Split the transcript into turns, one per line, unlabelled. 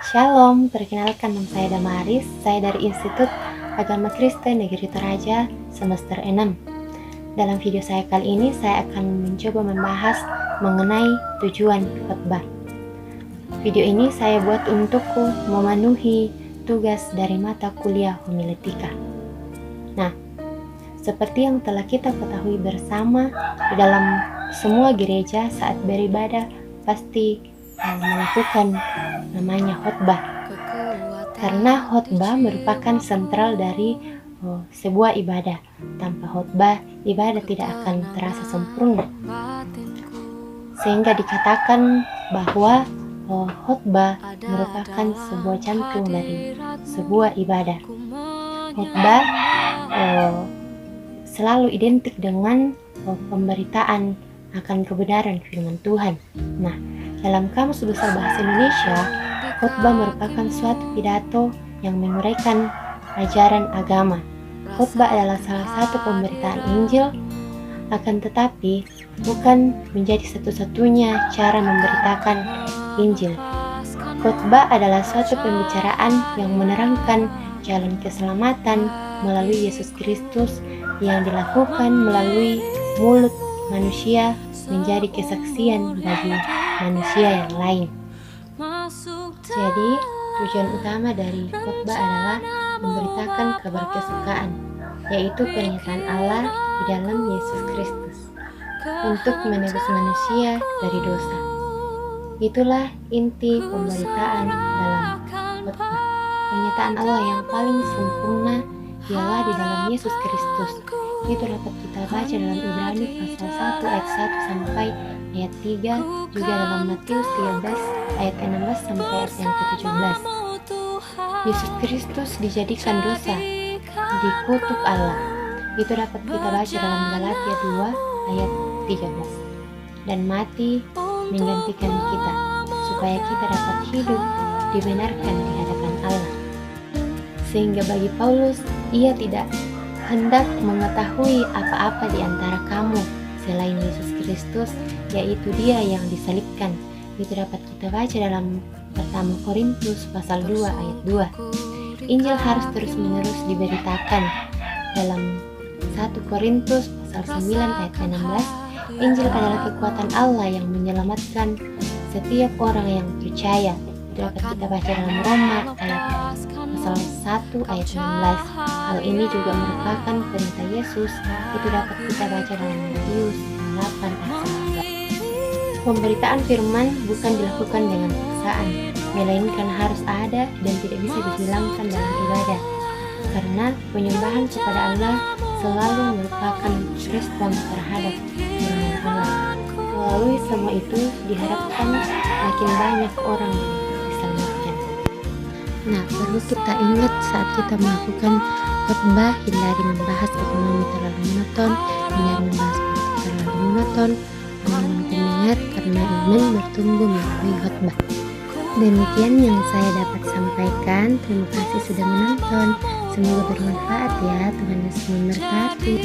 Shalom, perkenalkan nama saya Damaris, saya dari Institut Agama Kristen Negeri Toraja, semester 6. Dalam video saya kali ini, saya akan mencoba membahas mengenai tujuan khotbah. Video ini saya buat untuk memenuhi tugas dari mata kuliah homiletika. Nah, seperti yang telah kita ketahui bersama, di dalam semua gereja saat beribadah pasti melakukan namanya khotbah, karena khotbah merupakan sentral dari sebuah ibadah. Tanpa khotbah, ibadah tidak akan terasa sempurna, sehingga dikatakan bahwa khotbah merupakan sebuah jantung dari sebuah ibadah. Khotbah selalu identik dengan pemberitaan akan kebenaran firman Tuhan. Nah, dalam Kamus Besar Bahasa Indonesia, khotbah merupakan suatu pidato yang menguraikan ajaran agama. Khotbah adalah salah satu pemberitaan Injil, akan tetapi bukan menjadi satu-satunya cara memberitakan Injil. Khotbah adalah suatu pembicaraan yang menerangkan jalan keselamatan melalui Yesus Kristus yang dilakukan melalui mulut manusia menjadi kesaksian bagi manusia yang lain. Jadi, tujuan utama dari khotbah adalah memberitakan kabar kesukaan, yaitu pernyataan Allah di dalam Yesus Kristus untuk menebus manusia dari dosa. Itulah inti pemberitaan dalam khotbah. Pernyataan Allah yang paling sempurna ialah di dalam Yesus Kristus. Itu dapat kita baca dalam Ibrani pasal 1 ayat 1 sampai ayat 3, juga dalam Matius 13 ayat 16 sampai ayat yang ke-17. Yesus Kristus dijadikan dosa, dikutuk Allah. Itu dapat kita baca dalam Galatia 2 ayat 13. Dan mati menggantikan kita, supaya kita dapat hidup dibenarkan di hadapan Allah. Sehingga bagi Paulus, ia tidak hendak mengetahui apa-apa di antara kamu selain Yesus Kristus, yaitu Dia yang disalibkan. Itu dapat kita baca dalam 1 Korintus pasal 2 ayat 2. Injil harus terus-menerus diberitakan. Dalam 1 Korintus pasal 9 ayat 16, Injil adalah kekuatan Allah yang menyelamatkan setiap orang yang percaya. Itu dapat kita baca dalam Roma ayat pasal 1 ayat 16. Hal ini juga merupakan perintah Yesus. Itu dapat kita baca dalam Matius 8 ayat 11. Pemberitaan firman bukan dilakukan dengan paksaan, melainkan harus ada dan tidak bisa dihilangkan dalam ibadah, karena penyembahan kepada Allah selalu merupakan respon terhadap firman Allah. Melalui semua itu diharapkan makin banyak orang diselamatkan. Nah, perlu kita ingat saat kita melakukan khotbah, hindari membahas ekonomi terlalu monoton, hindari membahas politik terlalu monoton, mendengar karena iman bertumbuh melalui khotbah. Demikian yang saya dapat sampaikan. Terima kasih sudah menonton. Semoga bermanfaat ya. Tuhan Yesus memberkati.